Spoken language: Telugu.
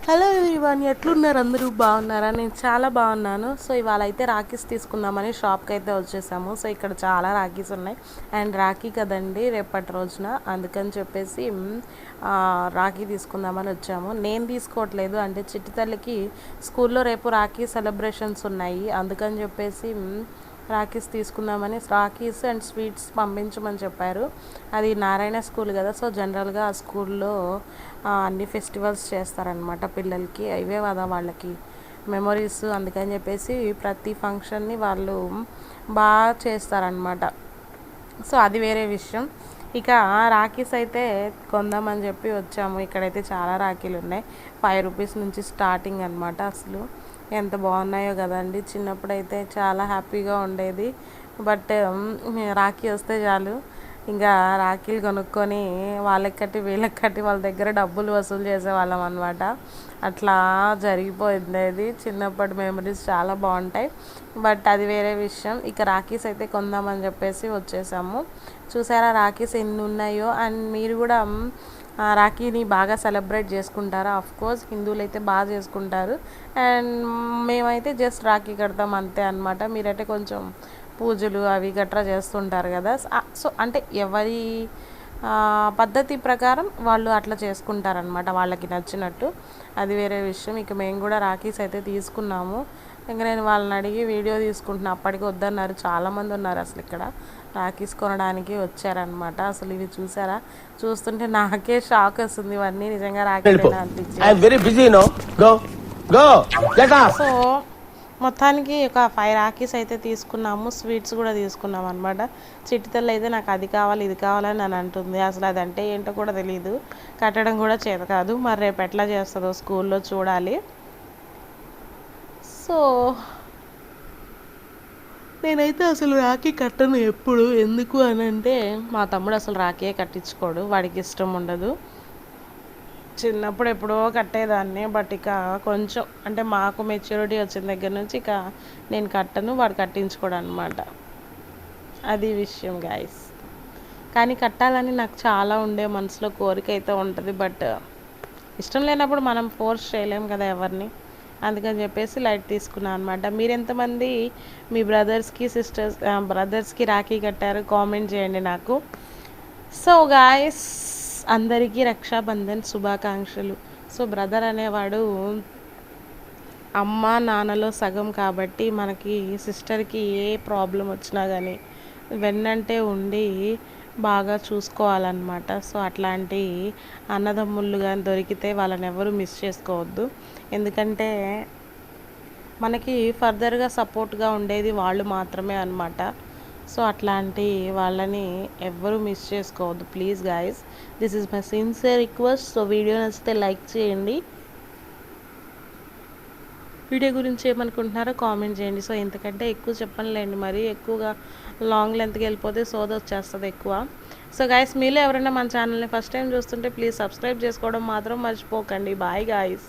హలో ఎవ్రీవన్, ఎట్లున్నారు? అందరూ బాగున్నారా? నేను చాలా బాగున్నాను. సో ఇవాళ అయితే రాఖీస్ తీసుకుందామని షాప్కి అయితే వచ్చేసాము. సో ఇక్కడ చాలా రాఖీస్ ఉన్నాయి. అండ్ రాఖీ కదండి రేపటి రోజున, అందుకని చెప్పేసి రాఖీ తీసుకుందామని వచ్చాము. నేను తీసుకోవట్లేదు, అంటే చిట్టి తల్లికి స్కూల్లో రేపు రాఖీ సెలబ్రేషన్స్ ఉన్నాయి, అందుకని చెప్పేసి రాఖీస్ తీసుకుందామని రాఖీస్ అండ్ స్వీట్స్ పంపించమని చెప్పారు. అది నారాయణ స్కూల్ కదా, సో జనరల్గా ఆ స్కూల్లో అన్ని ఫెస్టివల్స్ చేస్తారనమాట పిల్లలకి, అవే కదా వాళ్ళకి మెమొరీస్. అందుకని చెప్పేసి ప్రతి ఫంక్షన్ని వాళ్ళు బాగా చేస్తారనమాట. సో అది వేరే విషయం. ఇక రాఖీస్ అయితే కొందామని చెప్పి వచ్చాము. ఇక్కడైతే చాలా రాఖీలు ఉన్నాయి. 5 రూపీస్ నుంచి స్టార్టింగ్ అనమాట. అసలు ఎంత బాగున్నాయో కదండి. చిన్నప్పుడైతే చాలా హ్యాపీగా ఉండేది. బట్ రాఖీ వస్తే చాలు ఇంకా రాఖీలు కొనుక్కొని వాళ్ళకి కట్టి వీళ్ళకి కట్టి వాళ్ళ దగ్గర డబ్బులు వసూలు చేసేవాళ్ళం అనమాట. అట్లా జరిగిపోయింది. అది చిన్నప్పటి మెమరీస్ చాలా బాగుంటాయి. బట్ అది వేరే విషయం. ఇక రాఖీస్ అయితే కొందామని చెప్పేసి వచ్చేసాము. చూసారా రాఖీస్ ఎన్ని ఉన్నాయో. అండ్ మీరు కూడా రాఖీని బాగా సెలబ్రేట్ చేసుకుంటారా? కోర్స్ హిందువులు అయితే బాగా చేసుకుంటారు. అండ్ మేమైతే జస్ట్ రాఖీ కడతాం అంతే అనమాట. మీరైతే కొంచెం పూజలు అవి గట్రా చేస్తుంటారు కదా. సో అంటే ఎవరి పద్ధతి ప్రకారం వాళ్ళు అట్లా చేసుకుంటారనమాట, వాళ్ళకి నచ్చినట్టు. అది వేరే విషయం. ఇక మేము కూడా రాఖీస్ అయితే తీసుకున్నాము. ఇంకా నేను వాళ్ళని అడిగి వీడియో తీసుకుంటున్నా. అప్పటికి వద్దన్నారు. చాలామంది ఉన్నారు అసలు ఇక్కడ రాఖీస్ కొనడానికి వచ్చారనమాట. అసలు ఇవి చూసారా? చూస్తుంటే నాకే షాక్ వస్తుంది. ఇవన్నీ నిజంగా రాఖీలేనా అనిపించింది. సో మొత్తానికి ఒక 5 రాఖీస్ అయితే తీసుకున్నాము. స్వీట్స్ కూడా తీసుకున్నాం అనమాట. చిట్టితల్లి అయితే నాకు అది కావాలి ఇది కావాలని నన్ను అంటుంది. అసలు అదంటే ఏంటో కూడా తెలియదు, కట్టడం కూడా చేత కాదు. మరి రేపు ఎట్లా చేస్తుందో స్కూల్లో చూడాలి. సో నేనైతే అసలు రాఖీ కట్టను ఎప్పుడు. ఎందుకు అని అంటే మా తమ్ముడు అసలు రాఖీయే కట్టించుకోడు, వాడికి ఇష్టం ఉండదు. చిన్నప్పుడు ఎప్పుడో కట్టేదాన్ని. బట్ ఇక కొంచెం అంటే మాకు మెచ్యూరిటీ వచ్చిన దగ్గర నుంచి ఇక నేను కట్టను, వాడు కట్టించుకోడు అనమాట. అది విషయం గాయస్. కానీ కట్టాలని నాకు చాలా ఉండే మనసులో కోరిక అయితే ఉంటుంది. బట్ ఇష్టం లేనప్పుడు మనం ఫోర్స్ చేయలేం కదా ఎవరిని. అందుకని చెప్పేసి లైట్ తీసుకున్నాను అనమాట. మీరు ఎంతమంది మీ బ్రదర్స్కి రాఖీ కట్టారు కామెంట్ చేయండి నాకు. సో గాయస్, అందరికీ రక్షాబంధన్ శుభాకాంక్షలు. సో బ్రదర్ అనేవాడు అమ్మ నాన్నలో సగం కాబట్టి మనకి సిస్టర్కి ఏ ప్రాబ్లం వచ్చినా కానీ వెన్నంటే ఉండి బాగా చూసుకోవాలన్నమాట. సో అట్లాంటి అన్నదమ్ముళ్ళు కానీ దొరికితే వాళ్ళని ఎవరు మిస్ చేసుకోవద్దు. ఎందుకంటే మనకి ఫర్దర్గా సపోర్ట్గా ఉండేది వాళ్ళు మాత్రమే అన్నమాట. సో అట్లాంటి వాళ్ళని ఎవ్వరూ మిస్ చేసుకోవద్దు please guys. This is my sincere request. So video నచ్చితే లైక్ చేయండి. వీడియో గురించి ఏమనుకుంటున్నారో కామెంట్ చేయండి. సో ఇంతకంటే ఎక్కువ చెప్పనులేండి, మరి ఎక్కువగా లాంగ్ లెంత్కి వెళ్ళిపోతే సోద వచ్చేస్తుంది ఎక్కువ. సో గాయస్, మీలో ఎవరైనా మన ఛానల్ని ఫస్ట్ టైం చూస్తుంటే ప్లీజ్ సబ్స్క్రైబ్ చేసుకోవడం మాత్రం మర్చిపోకండి. Bye guys.